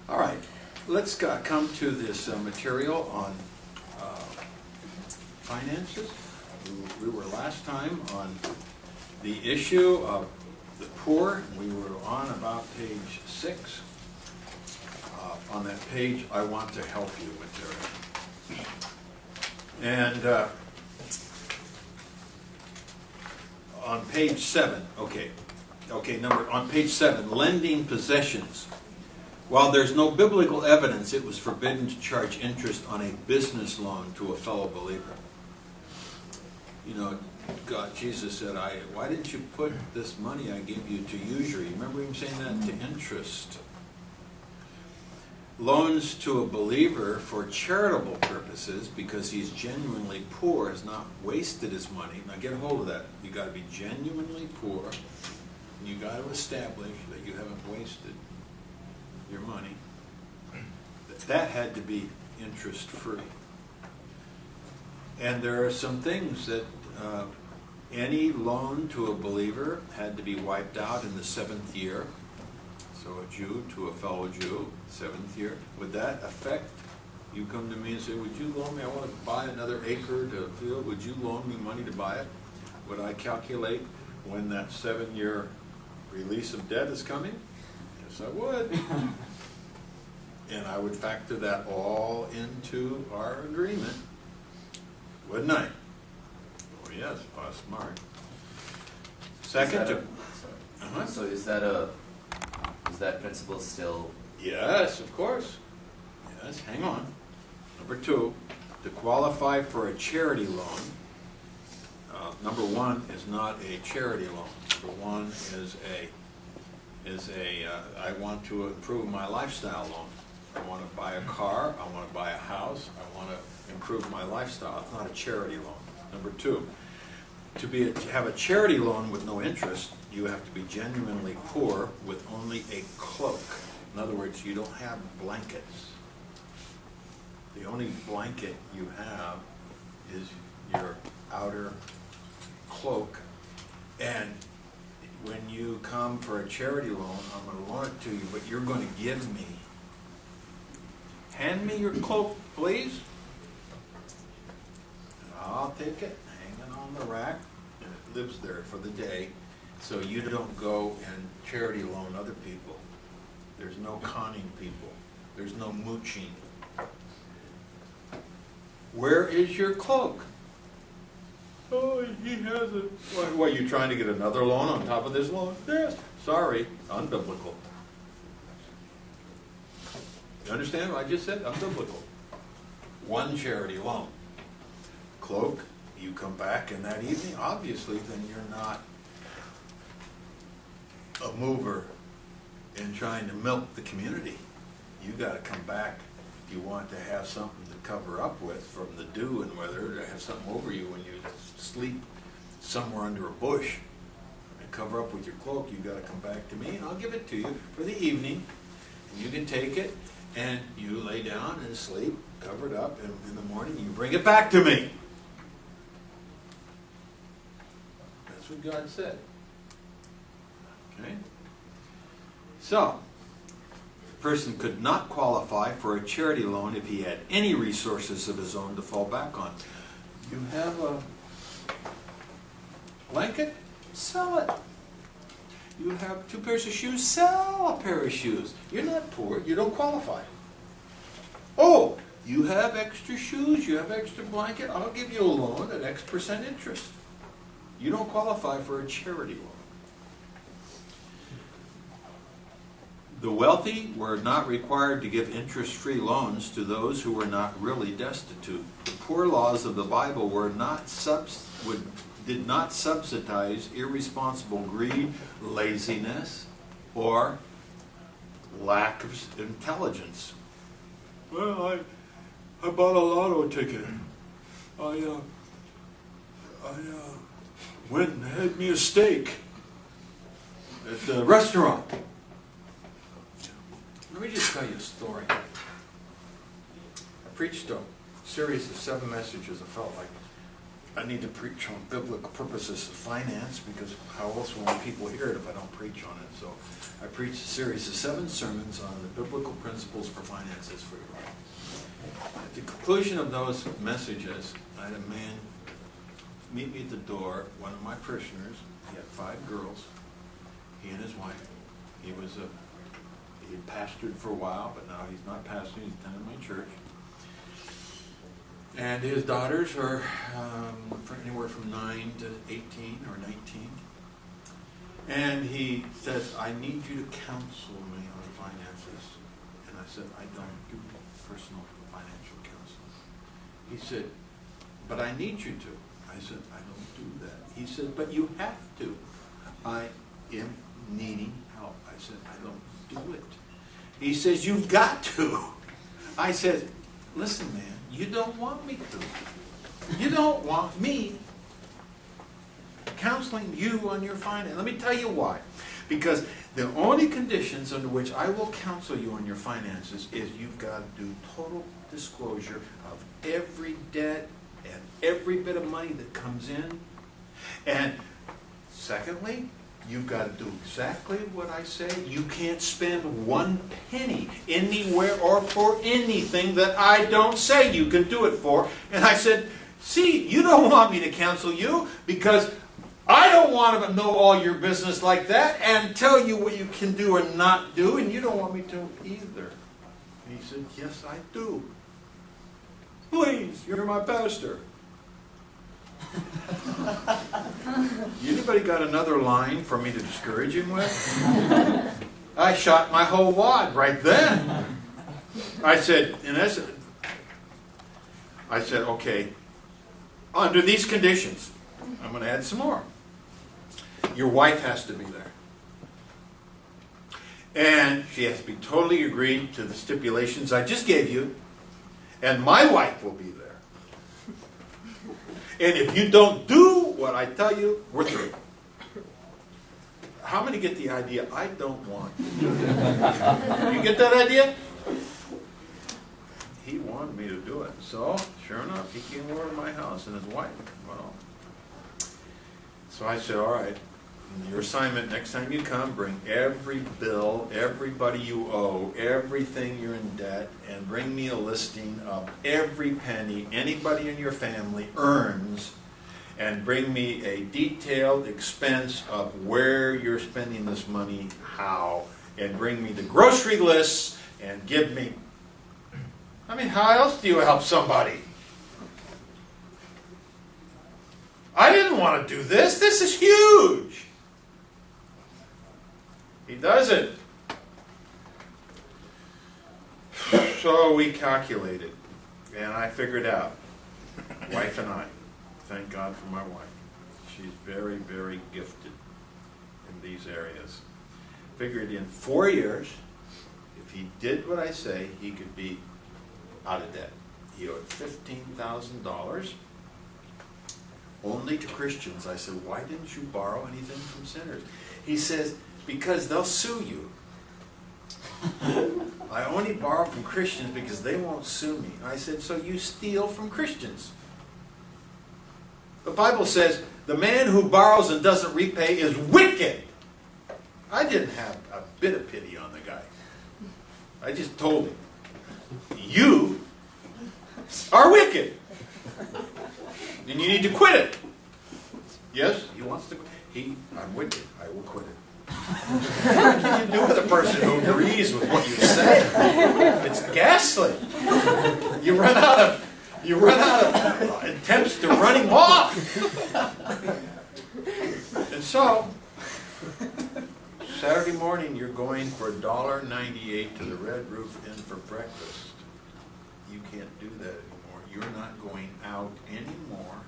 All right, let's come to this material on finances. We were last time on the issue of the poor. We were on about page 6. On that page, I want to help you material. And on page 7, on page 7, lending possessions. While there's no biblical evidence, it was forbidden to charge interest on a business loan to a fellow believer. You know, Jesus said, why didn't you put this money I gave you to usury? Remember him saying that? To interest. Loans to a believer for charitable purposes, because he's genuinely poor, has not wasted his money. Now get a hold of that. You got to be genuinely poor, and you got to establish that you haven't wasted your money. That had to be interest-free. And there are some things that any loan to a believer had to be wiped out in the 7th year. So a Jew to a fellow Jew, 7th year. Would that affect? You come to me and say, would you loan me, I want to buy another acre to field, would you loan me money to buy it? Would I calculate when that 7-year release of debt is coming? Yes, I would. And I would factor that all into our agreement, wouldn't I? Oh yes, I was smart. Second, So is that principle still? Yes, of course. Yes, hang on. Number 2, to qualify for a charity loan, number 1 is not a charity loan. Number 1 is I want to improve my lifestyle loan. I want to buy a car, I want to buy a house, I want to improve my lifestyle. It's not a charity loan. Number 2, to have a charity loan with no interest, you have to be genuinely poor with only a cloak. In other words, you don't have blankets. The only blanket you have is your outer cloak. And when you come for a charity loan, I'm going to loan it to you, but you're going to give me. Hand me your cloak, please. And I'll take it, hang it on the rack, and it lives there for the day. So you don't go and charity loan other people. There's no conning people. There's no mooching. Where is your cloak? Oh, he has it. What, you trying to get another loan on top of this loan? Yes. Sorry, unbiblical. You understand what I just said? Unbiblical. One charity loan. Cloak, you come back in that evening, obviously then you're not a mover in trying to milk the community. You got to come back if you want to have something to cover up with from the dew and weather, to have something over you when you sleep somewhere under a bush and cover up with your cloak. You got to come back to me and I'll give it to you for the evening. And you can take it and you lay down and sleep covered up, and in the morning you bring it back to me. That's what God said. Okay? So, the person could not qualify for a charity loan if he had any resources of his own to fall back on. You have a blanket? Sell it. You have 2 pairs of shoes? Sell a pair of shoes. You're not poor. You don't qualify. Oh, you have extra shoes? You have extra blanket? I'll give you a loan at X% interest. You don't qualify for a charity loan. The wealthy were not required to give interest-free loans to those who were not really destitute. The poor laws of the Bible did not subsidize irresponsible greed, laziness, or lack of intelligence. Well, I bought a lotto ticket. I went and had me a steak at the restaurant. Let me just tell you a story. I preached a series of 7 messages. I felt like I need to preach on biblical purposes of finance, because how else will people hear it if I don't preach on it? So I preached a series of 7 sermons on the biblical principles for finances for your life. At the conclusion of those messages, I had a man meet me at the door, one of my parishioners. He had 5 girls, he and his wife. He had pastored for a while, but now he's not pastoring, he's attending my church. And his daughters are anywhere from 9 to 18 or 19. And he says, I need you to counsel me on finances. And I said, I don't do personal financial counseling. He said, but I need you to. I said, I don't do that. He said, but you have to. I am needing help. I said, I don't do it. He says, you've got to. I said, listen, man, you don't want me to. You don't want me counseling you on your finance. Let me tell you why. Because the only conditions under which I will counsel you on your finances is you've got to do total disclosure of every debt and every bit of money that comes in. And secondly, you've got to do exactly what I say. You can't spend 1 penny anywhere or for anything that I don't say you can do it for. And I said, see, you don't want me to counsel you because I don't want to know all your business like that and tell you what you can do and not do, and you don't want me to either. And he said, yes, I do. Please, you're my pastor. Anybody got another line for me to discourage him with? I shot my whole wad right then. I said, in essence, okay, under these conditions, I'm going to add some more. Your wife has to be there. And she has to be totally agreed to the stipulations I just gave you. And my wife will be there. And if you don't do what I tell you, we're through. How many get the idea? I don't want to do it. You get that idea? He wanted me to do it. So, sure enough, he came over to my house and his wife. Well, so I said, all right, your assignment, next time you come, bring every bill, everybody you owe, everything you're in debt, and bring me a listing of every penny anybody in your family earns, and bring me a detailed expense of where you're spending this money, how, and bring me the grocery lists, and give me... I mean, how else do you help somebody? I didn't want to do this. This is huge. He does it. So we calculated, and I figured out, wife and I, thank God for my wife. She's very, very gifted in these areas. Figured in 4 years, if he did what I say, he could be out of debt. He owed $15,000 only to Christians. I said, why didn't you borrow anything from sinners? He says, because they'll sue you. I only borrow from Christians because they won't sue me. I said, so you steal from Christians. The Bible says, the man who borrows and doesn't repay is wicked. I didn't have a bit of pity on the guy. I just told him, you are wicked. And you need to quit it. Yes, he wants to. I'm wicked. I will quit it. What can you do with a person who agrees with what you say? It's ghastly. You run out of attempts to run him off. And so, Saturday morning, you're going for $1.98 to the Red Roof Inn for breakfast. You can't do that anymore. You're not going out anymore.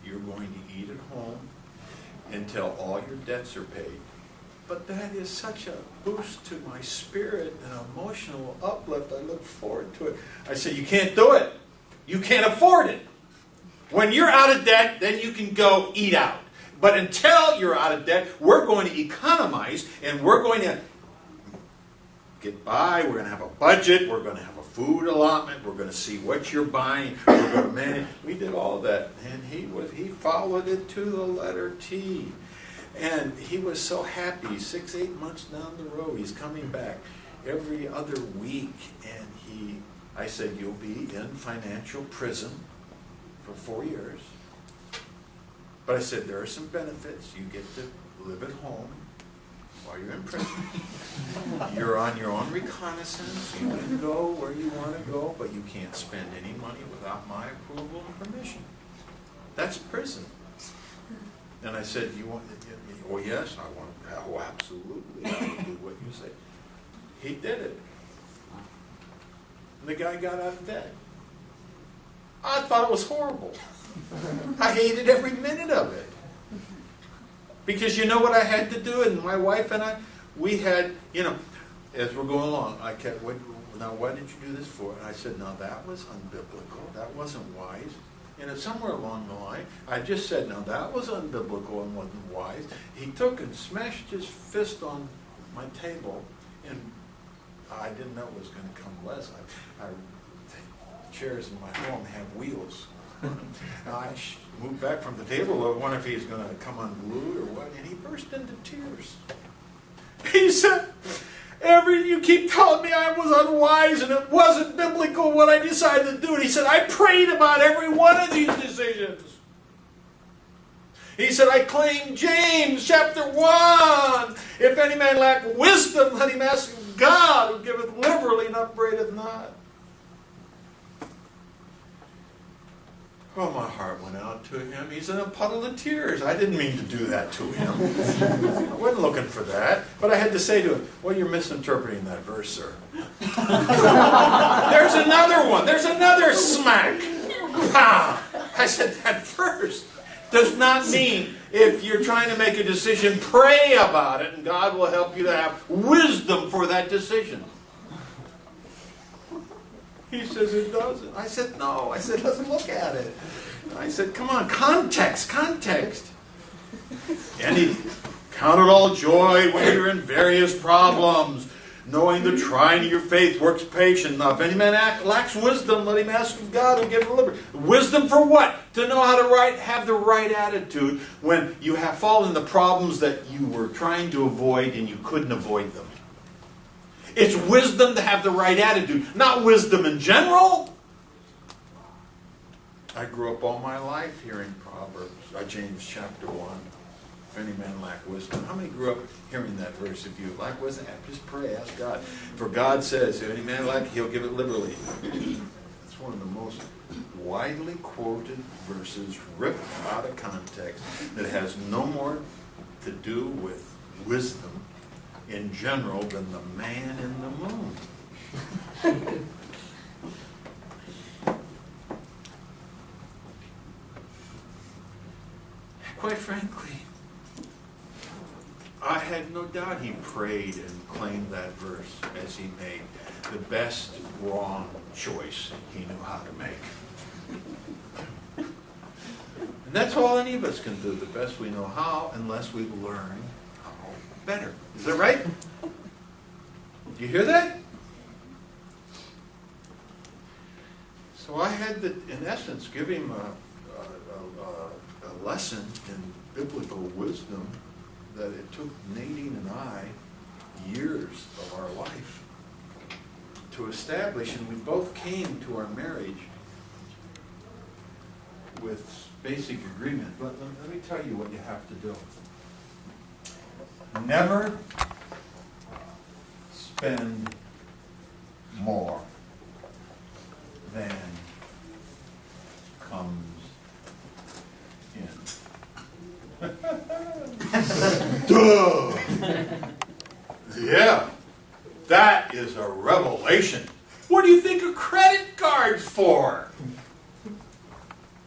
You're going to eat at home until all your debts are paid. But that is such a boost to my spirit and emotional uplift. I look forward to it. I say, you can't do it. You can't afford it. When you're out of debt, then you can go eat out. But until you're out of debt, we're going to economize and we're going to get by. We're going to have a budget. We're going to have a food allotment. We're going to see what you're buying. We're going to manage. We did all that, and he followed it to the letter T. And he was so happy. 6-8 months down the road, he's coming back every other week, and I said, you'll be in financial prison for 4 years. But I said, there are some benefits. You get to live at home while you're in prison. You're on your own reconnaissance. You can go where you want to go, but you can't spend any money without my approval and permission. That's prison. And I said, you want, oh yes, I want, oh absolutely, I will do what you say. He did it. And the guy got out of debt. I thought it was horrible. I hated every minute of it. Because you know what I had to do? And my wife and I, we had, as we're going along, I kept, now why did you do this for? And I said, no, that was unbiblical. That wasn't wise. And somewhere along the line, I just said, no, that was unbiblical and wasn't wise. He took and smashed his fist on my table, and I didn't know it was going to come less. Chairs in my home have wheels. I moved back from the table. I wonder if he's going to come unglued or what. And he burst into tears. He said, you keep telling me I was unwise and it wasn't biblical what I decided to do. And he said, I prayed about every one of these decisions. He said, I claim James chapter 1. If any man lack wisdom, let him ask God, who giveth liberally and upbraideth not. Oh, my heart went out to him. He's in a puddle of tears. I didn't mean to do that to him. I wasn't looking for that. But I had to say to him, well, you're misinterpreting that verse, sir. There's another one. There's another smack. Pow! I said, that verse does not mean if you're trying to make a decision, pray about it, and God will help you to have wisdom for that decision. He says it doesn't. I said, no. I said, let's look at it. I said, come on, context. And he counted all joy when you're in various problems, knowing the trying of your faith works patience. Now, if any man lacks wisdom, let him ask of God who gives liberty. Wisdom for what? To know how to have the right attitude when you have fallen in the problems that you were trying to avoid and you couldn't avoid them. It's wisdom to have the right attitude, not wisdom in general. I grew up all my life hearing Proverbs, James chapter 1. If any man lack wisdom. How many grew up hearing that verse? If you lack wisdom, just pray, ask God. For God says, if any man lack, he'll give it liberally. It's one of the most widely quoted verses, ripped out of context, that has no more to do with wisdom in general than the man in the moon. Quite frankly, I had no doubt he prayed and claimed that verse as he made the best wrong choice he knew how to make. And that's all any of us can do, the best we know how, unless we learn how better. Is that right? Do you hear that? So I had to, in essence, give him a lesson in biblical wisdom that it took Nadine and I years of our life to establish, and we both came to our marriage with basic agreement. But let me tell you what you have to do. Never spend more than comes in. Duh! Yeah, that is a revelation. What do you think a credit card's for?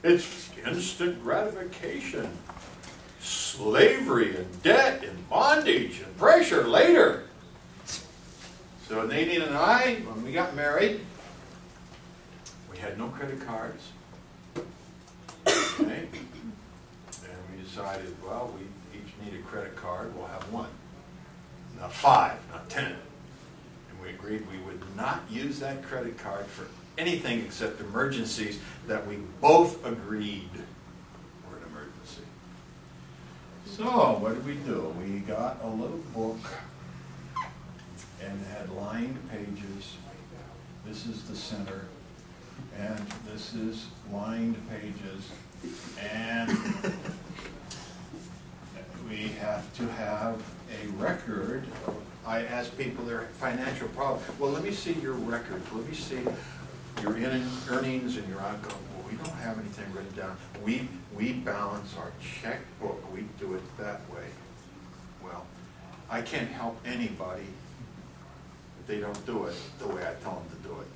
It's instant gratification, slavery and debt and bondage and pressure later. So Nadine and I, when we got married, we had no credit cards. Okay? And we decided, well, we each need a credit card. We'll have one. Not 5, not 10. And we agreed we would not use that credit card for anything except emergencies that we both agreed were an emergency. So, what did we do? We got a little book and it had lined pages. This is the center, and this is lined pages, and we have to have a record. I ask people their financial problem. Well, let me see your record. Let me see your earnings and your outgoing. Well, we don't have anything written down. We balance our checkbook. We do it that way. Well, I can't help anybody if they don't do it the way I tell them to do it.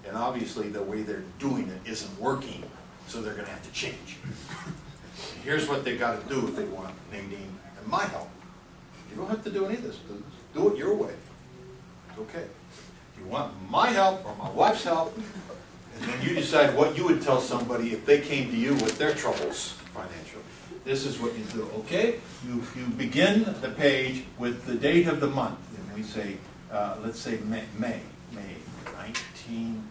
And obviously the way they're doing it isn't working, so they're going to have to change. And here's what they got to do if they want Nadine and my help. You don't have to do any of this. Do it your way. It's okay. If you want my help or my wife's help, and then you decide what you would tell somebody if they came to you with their troubles financial. This is what you do, okay? You begin the page with the date of the month. And we say, let's say May 2013.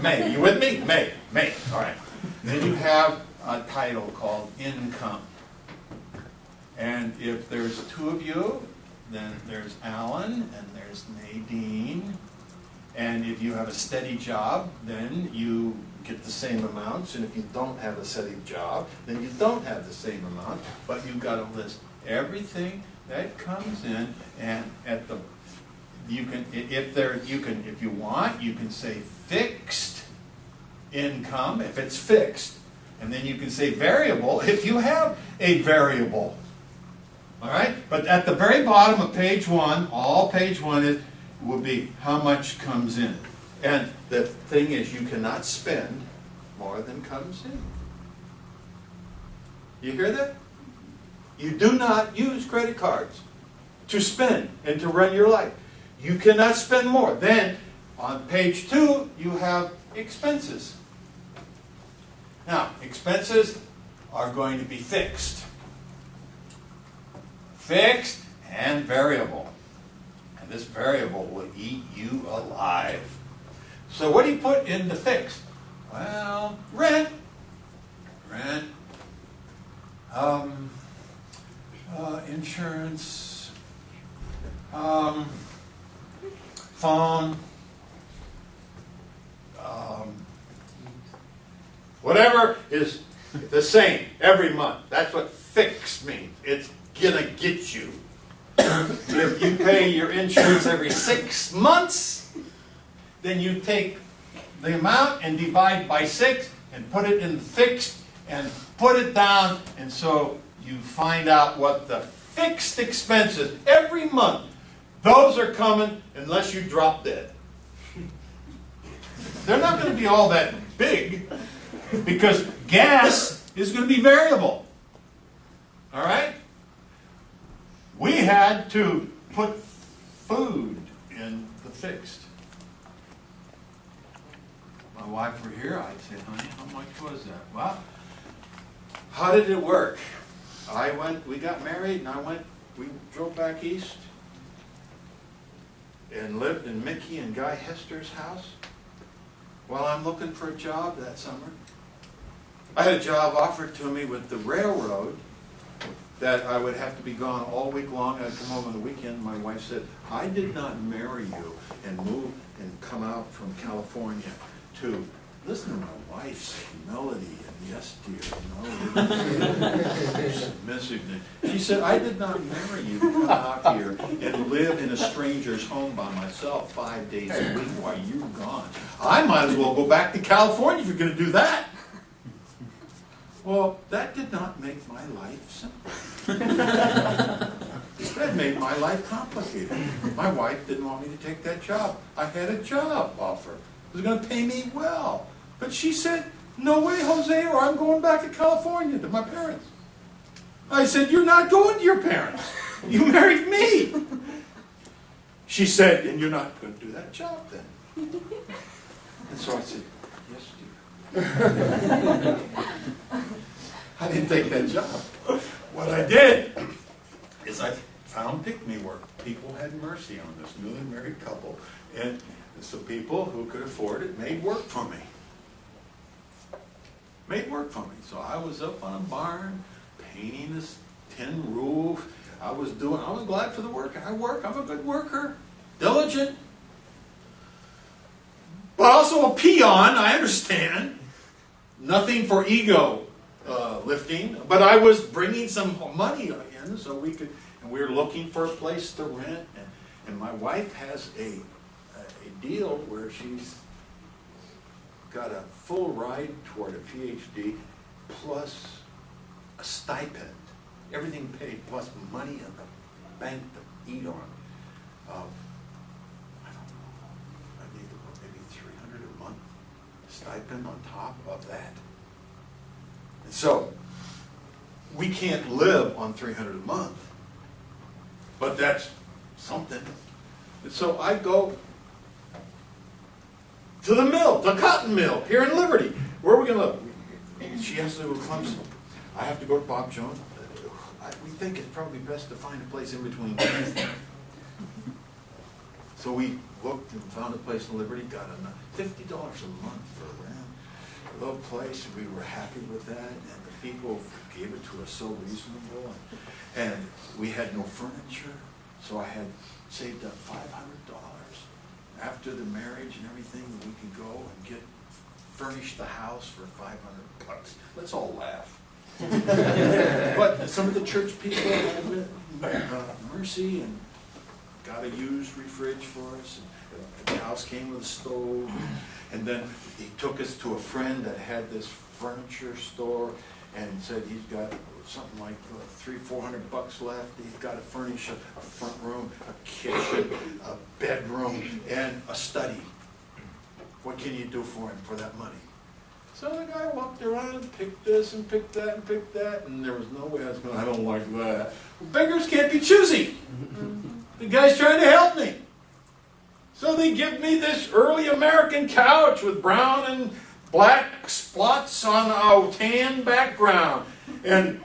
May, you with me? May, all right. Then you have a title called income. And if there's two of you, then there's Alan and there's Nadine. And if you have a steady job, then you get the same amounts. And if you don't have a steady job, then you don't have the same amount. But you've got to list everything that comes in, and at the if you want, you can say fixed income if it's fixed, and then you can say variable if you have a variable. All right, but at the very bottom of page one, all page one will be how much comes in, and the thing is, you cannot spend more than comes in. You hear that? You do not use credit cards to spend and to run your life. You cannot spend more. Then, on page 2, you have expenses. Now, expenses are going to be fixed. Fixed and variable. And this variable will eat you alive. So what do you put in the fixed? Well, rent. Insurance. Phone. Whatever is the same every month. That's what fixed means. It's gonna get you. If you pay your insurance every 6 months, then you take the amount and divide by 6 and put it in fixed and put it down, and so you find out what the fixed expenses every month. Those are coming unless you drop dead. They're not going to be all that big because gas is going to be variable. All right? We had to put food in the fixed. My wife were here, I'd say, honey, how much was that? Well, how did it work? We got married and we drove back east and lived in Mickey and Guy Hester's house while I'm looking for a job that summer. I had a job offered to me with the railroad that I would have to be gone all week long. I'd come home on the weekend. My wife said, I did not marry you and move and come out from California to listen to my wife's humility and yes, dear, submissiveness. She said, I did not marry you to come out here and live in a stranger's home by myself 5 days a week while you were gone. I might as well go back to California if you're going to do that. Well, that did not make my life simple. That made my life complicated. My wife didn't want me to take that job. I had a job offer. It was going to pay me well. But she said, no way, Jose, or I'm going back to California to my parents. I said, you're not going to your parents. You married me. She said, and you're not going to do that job then. And so I said, yes, dear. I didn't take that job. What I did is I found pick-me work. People had mercy on this newly married couple, and so people who could afford it made work for me. Made work for me. So I was up on a barn, painting this tin roof. I was glad for the work. I'm a good worker, diligent, but also a peon, I understand. Nothing for ego lifting, but I was bringing some money in so we could, and we were looking for a place to rent, and my wife has a deal where she's got a full ride toward a PhD plus a stipend, everything paid, plus money in the bank to eat on. I don't know, I need maybe $300 a month stipend on top of that. And so we can't live on $300 a month, but that's something. And so I go to the mill, the cotton mill here in Liberty. Where are we going to live? She has to go to Clemson. I have to go to Bob Jones. We think it's probably best to find a place in between. So we looked and found a place in Liberty, got $50 a month for rent, a little place. We were happy with that, and the people gave it to us so reasonable. And we had no furniture, so I had saved up $500. After the marriage and everything, we could go and furnish the house for $500. Let's all laugh. But some of the church people had mercy and got a used fridge for us. And the house came with a stove. And then he took us to a friend that had this furniture store and said he's got something like $300-400 left. He's got to furnish a front room, a kitchen, a bedroom, and a study. What can you do for him for that money? So the guy walked around and picked this and picked that and picked that, and there was no way I was going, I don't like that. Well, beggars can't be choosy. The guy's trying to help me. So they give me this early American couch with brown and black spots on a tan background. And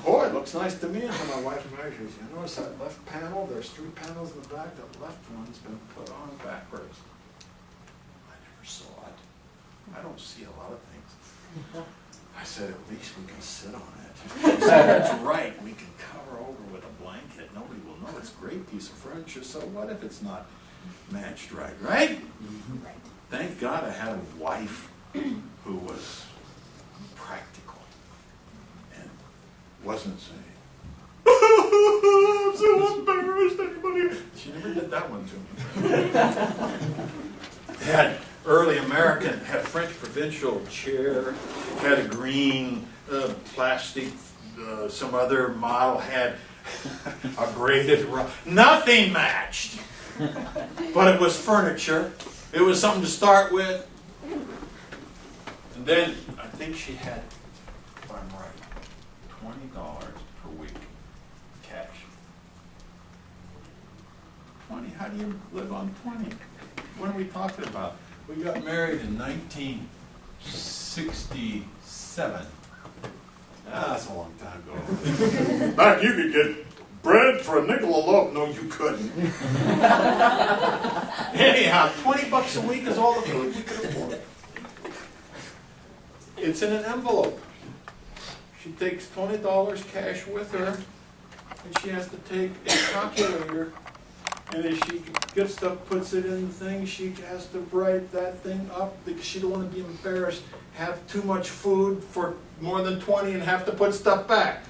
boy, it looks nice to me. And when my wife measures, you notice that left panel, there's 3 panels in the back. That left one's been put on backwards. I never saw it. I don't see a lot of things. I said, at least we can sit on it. She said, that's right. We can cover over with a blanket. Nobody will know. It's a great piece of furniture. So what if it's not matched right, right? Thank God I had a wife who was practical and wasn't saying, I'm so embarrassed, anybody. She never did that one to me. Had early American, had a French provincial chair, had a green plastic, some other model had a braided rug. Nothing matched. But it was furniture. It was something to start with. And then I think she had, if I'm right, $20 per week cash. 20, how do you live on 20? What are we talking about? We got married in 1967. That's a long time ago. Back you could get bread for a nickel a loaf. No, you couldn't. Anyhow, $20 a week is all the food we could afford. It's in an envelope. She takes $20 cash with her, and she has to take a calculator. And as she gets stuff, puts it in the thing, she has to write that thing up because she don't want to be embarrassed, have too much food for more than 20 and have to put stuff back.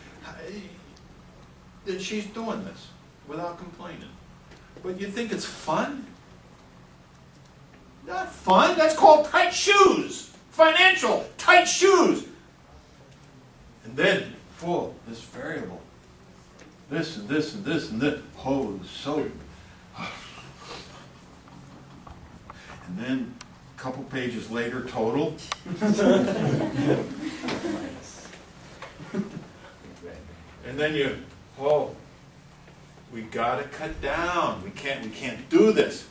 And she's doing this without complaining. But you think it's fun? Not fun. That's called tight shoes. Financial tight shoes. And then, this variable. This and this and this and this. Oh, so. And then a couple pages later, total. And then we gotta cut down. We can't do this.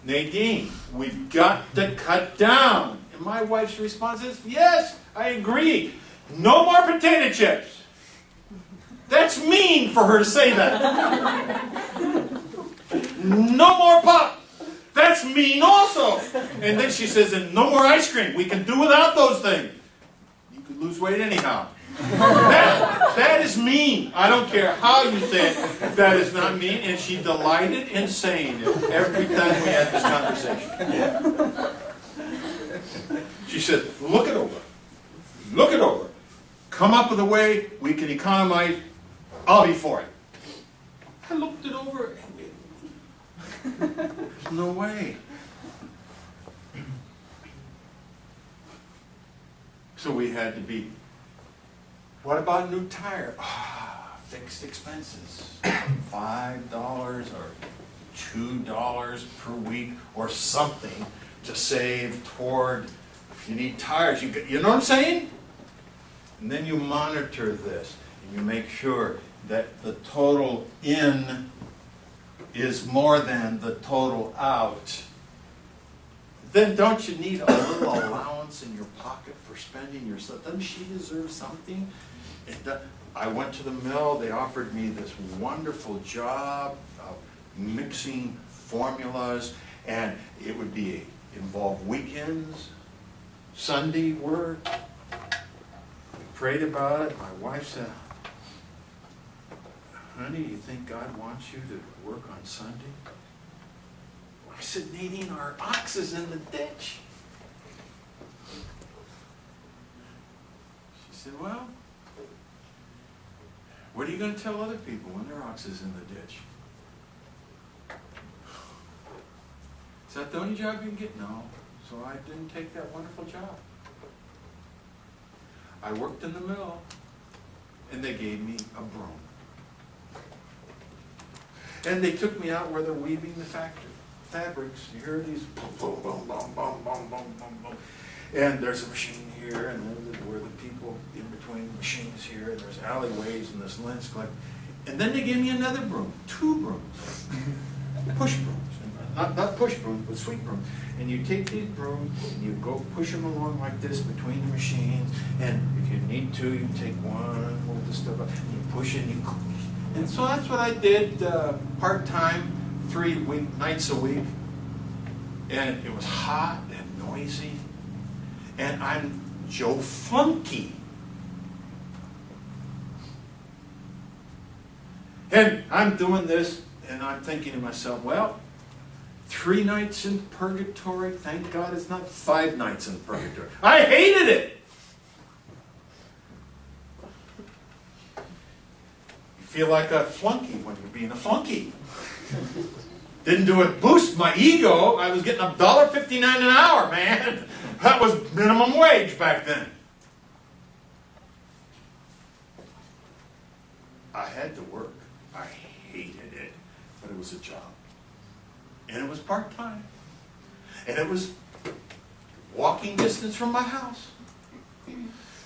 Nadine, we've got to cut down. And my wife's response is, yes, I agree. No more potato chips. That's mean for her to say that. No more pop. That's mean also. And then she says, and no more ice cream. We can do without those things. You could lose weight anyhow. That is mean. I don't care how you say it. That is not mean. And she delighted in saying it every time we had this conversation. She said, look it over. Look it over. Come up with a way we can economize. I'll be for it. I looked it over. There's no way. So we had to be, what about new tire? Fixed expenses. $5 or $2 per week or something to save toward, if you need tires, you know what I'm saying? And then you monitor this and you make sure that the total in is more than the total out. Then don't you need a little allowance in your pocket for spending yourself? Doesn't she deserve something? I went to the mill. They offered me this wonderful job of mixing formulas, and it would involve weekends, Sunday work. We prayed about it. My wife said, honey, you think God wants you to work on Sunday? I said, Nadine, our ox is in the ditch. She said, well, what are you going to tell other people when their ox is in the ditch? Is that the only job you can get? No. So I didn't take that wonderful job. I worked in the mill, and they gave me a broom. And they took me out where they're weaving the fabrics. You hear these boom, boom, boom, boom, boom, boom, boom, boom, boom. And there's a machine here, and then where the people in between the machines here, and there's alleyways and this lens collect. And then they gave me another broom, 2 brooms, push brooms. Not push brooms, but sweep brooms. And you take these brooms and you go push them along like this between the machines. And if you need to, you take one, hold the stuff up, and you push it, and you cook. And so that's what I did part-time, 3 nights a week. And it was hot and noisy. And I'm Joe Funky. And I'm doing this, and I'm thinking to myself, well, 3 nights in purgatory. Thank God it's not 5 nights in purgatory. I hated it. You feel like a flunky when you're being a flunky. Didn't do it boost my ego. I was getting $1.59 an hour, man. That was minimum wage back then. I had to work. I hated it, but it was a job. And it was part-time. And it was walking distance from my house.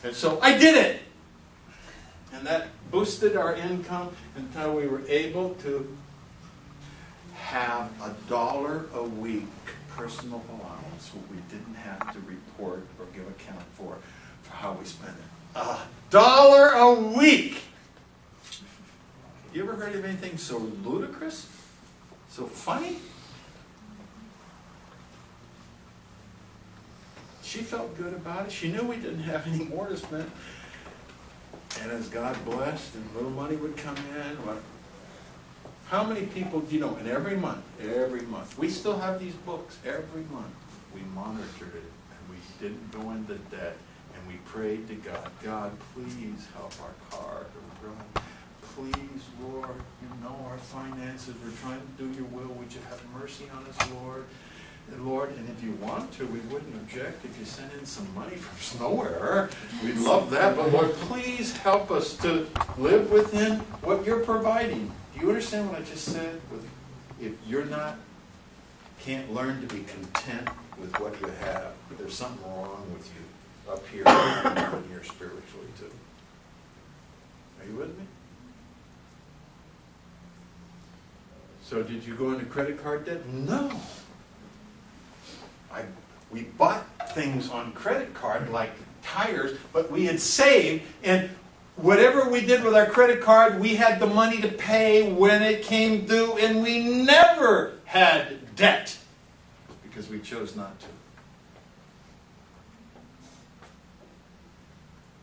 And so I did it. And that boosted our income until we were able to have $1 a week personal allowance, where we didn't have to report or give account for how we spent it. $1 a week! You ever heard of anything so ludicrous? So funny? She felt good about it. She knew we didn't have any more to spend. And as God blessed and little money would come in, how many people do you know? And every month, we still have these books. Every month we monitored it, and we didn't go into debt, and we prayed to God, God, please help our car to run. Please, Lord, you know our finances. We're trying to do your will. Would you have mercy on us, Lord? And Lord, and if you want to, we wouldn't object if you sent in some money from nowhere. We'd love that. But Lord, please help us to live within what you're providing. Do you understand what I just said? If you're can't learn to be content with what you have, there's something wrong with you up here and down here spiritually too. Are you with me? So did you go into credit card debt? No. We bought things on credit card like tires, but we had saved, and Whatever we did with our credit card, we had the money to pay when it came due, and we never had debt because we chose not to.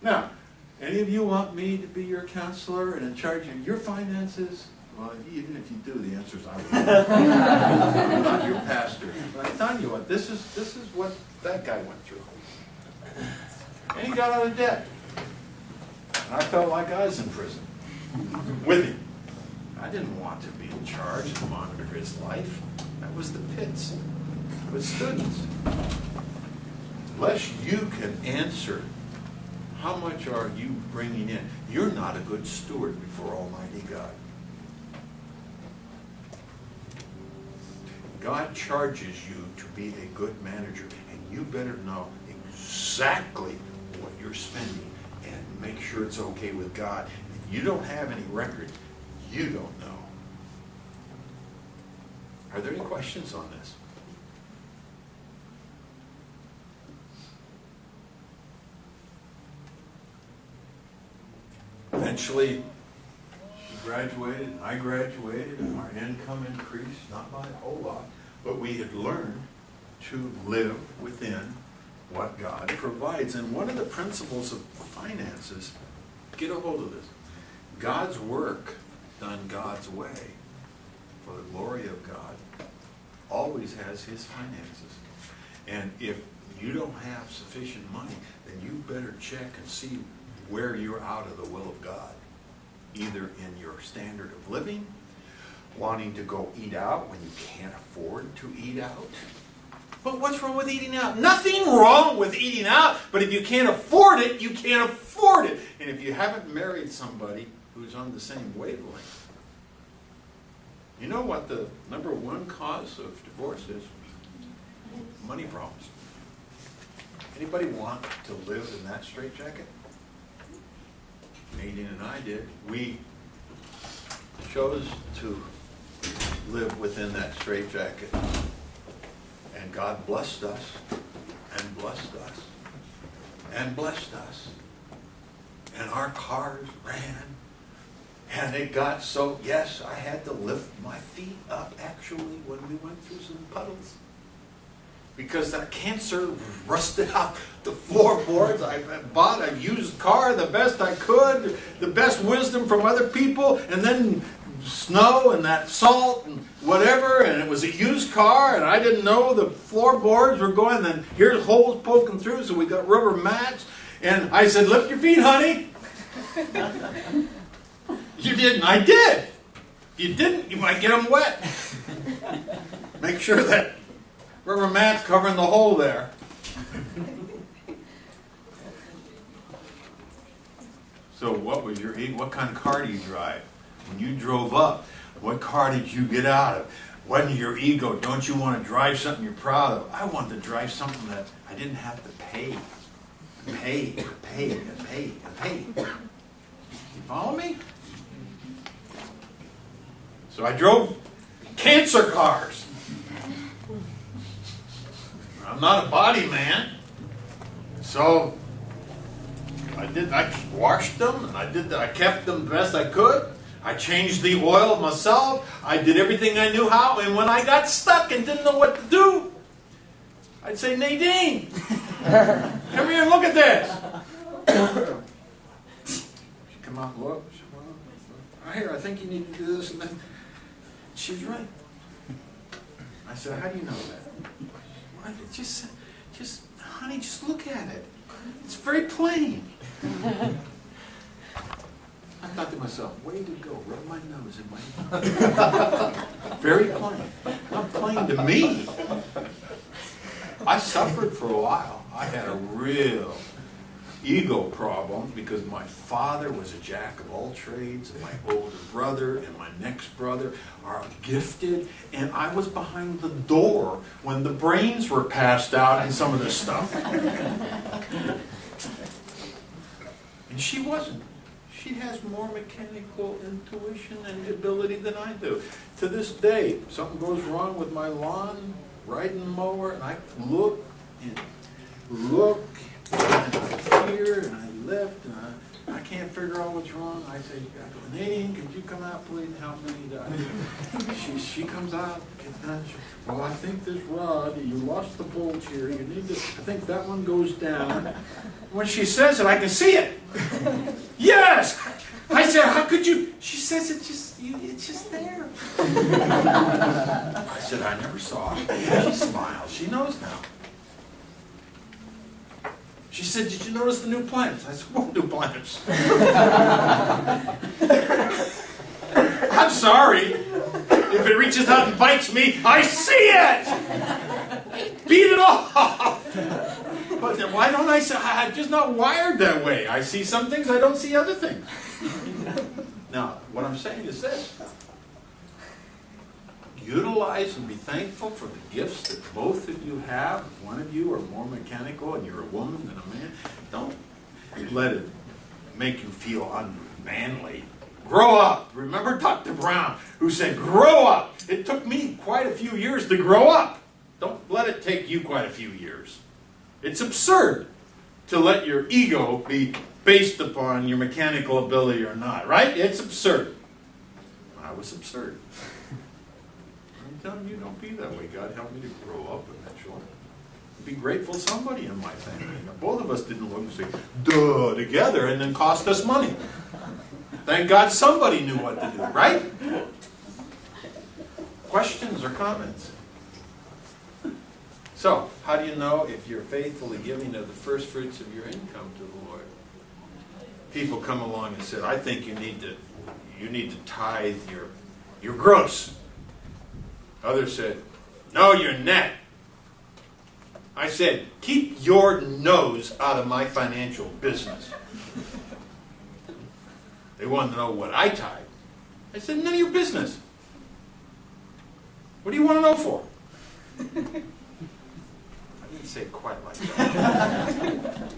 Now, any of you want me to be your counselor and in charge of your finances? Well, even if you do, the answer is I will. I'm not your pastor. But I'm telling you what, this is what that guy went through. And he got out of debt. And I felt like I was in prison with him. I didn't want to be in charge and monitor his life. That was the pits. But students, unless you can answer how much are you bringing in, you're not a good steward before Almighty God. God charges you to be a good manager, and you better know exactly what you're spending and make sure it's okay with God. If you don't have any record, you don't know. Are there any questions on this? Eventually, she graduated, and I graduated, and our income increased, not by a whole lot, but we had learned to live within what God provides. And one of the principles of finances, get a hold of this, God's work done God's way for the glory of God always has his finances. And if you don't have sufficient money, then you better check and see where you're out of the will of God. Either in your standard of living, wanting to go eat out when you can't afford to eat out. But what's wrong with eating out? Nothing wrong with eating out, but if you can't afford it, you can't afford it. And if you haven't married somebody who's on the same wavelength, you know what the number one cause of divorce is? Money problems. Anybody want to live in that straitjacket? Nadine and I did. We chose to live within that straitjacket. And God blessed us, and blessed us, and blessed us. And our cars ran. And it got so, yes, I had to lift my feet up actually when we went through some puddles. Because that cancer rusted out the floorboards. I bought a used car the best I could, the best wisdom from other people, and then snow and that salt and whatever, and it was a used car, and I didn't know the floorboards were going, and then here's holes poking through, so we got rubber mats, and I said, lift your feet, honey. You didn't, I did. If you didn't, you might get them wet. Make sure that rubber mat's covering the hole there. So what kind of car do you drive? When you drove up, what car did you get out of? Wasn't your ego? Don't you want to drive something you're proud of? I wanted to drive something that I didn't have to pay. Pay. You follow me? So I drove cancer cars. I'm not a body man. So I washed them, and I kept them the best I could. I changed the oil myself. I did everything I knew how, and when I got stuck and didn't know what to do, I'd say, Nadine, come here and look at this. She'd come out and look. She'd, well, here, I think you need to do this. And then she's right. I said, how do you know that? Well, just, honey, just look at it. It's very plain. I thought to myself, way to go, rub my nose in my very plain. Not plain to me. I suffered for a while. I had a real ego problem because my father was a jack of all trades, and my older brother and my next brother are gifted, and I was behind the door when the brains were passed out and some of this stuff. And she wasn't. She has more mechanical intuition and ability than I do. To this day, something goes wrong with my lawn, riding mower, and I look, and I hear, and I lift, and I can't figure out what's wrong. I say, Nadine, could you come out, please, and help me? She comes out, gets done. Well, I think this rod, you lost the bolts here. You need to, I think that one goes down. When she says it, I can see it. Yes! I said, how could you? She says, it's just there. I said, I never saw it. She smiles. She knows now. She said, did you notice the new planets? I said, what new planets? I'm sorry. If it reaches out and bites me, I see it! Beat it off! But then why don't I say, I'm just not wired that way. I see some things, I don't see other things. Now, what I'm saying is this. Utilize and be thankful for the gifts that both of you have. One of you are more mechanical and you're a woman than a man. Don't let it make you feel unmanly. Grow up. Remember Dr. Brown, who said, grow up. It took me quite a few years to grow up. Don't let it take you quite a few years. It's absurd to let your ego be based upon your mechanical ability or not, right? It's absurd. I was absurd. I'm telling you, don't be that way. God help me to grow up eventually. Be grateful somebody in my family. Now, both of us didn't look and say, duh, together, and then cost us money. Thank God somebody knew what to do, right? Questions or comments? So, how do you know if you're faithfully giving of the first fruits of your income to the Lord? People come along and say, I think you need to tithe your gross. Others said, no, your net. I said, keep your nose out of my financial business. They wanted to know what I tithe. I said, none of your business. What do you want to know for? I didn't say it quite like that.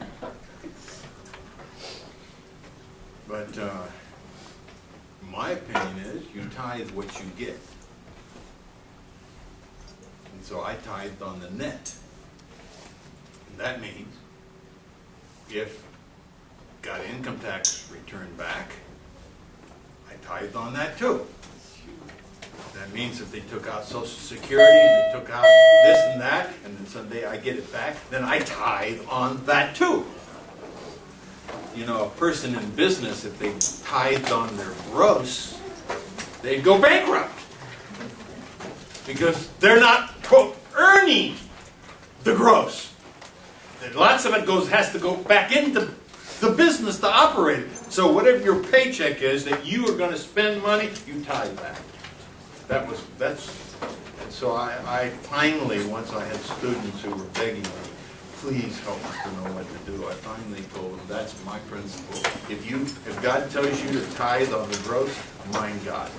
But my opinion is you tithe what you get. And so I tithed on the net. And that means if got income tax return back, I tithed on that too. That means if they took out Social Security and they took out this and that, and then someday I get it back, then I tithe on that too. You know, a person in business, if they tithed on their gross, they'd go bankrupt. Because they're not, quote, earning the gross. And lots of it has to go back into the business to operate it. So whatever your paycheck is that you are going to spend money, you tithe that. And so I finally, once I had students who were begging me, please help us to know what to do, I finally told them, that's my principle. If God tells you to tithe on the gross, mind God.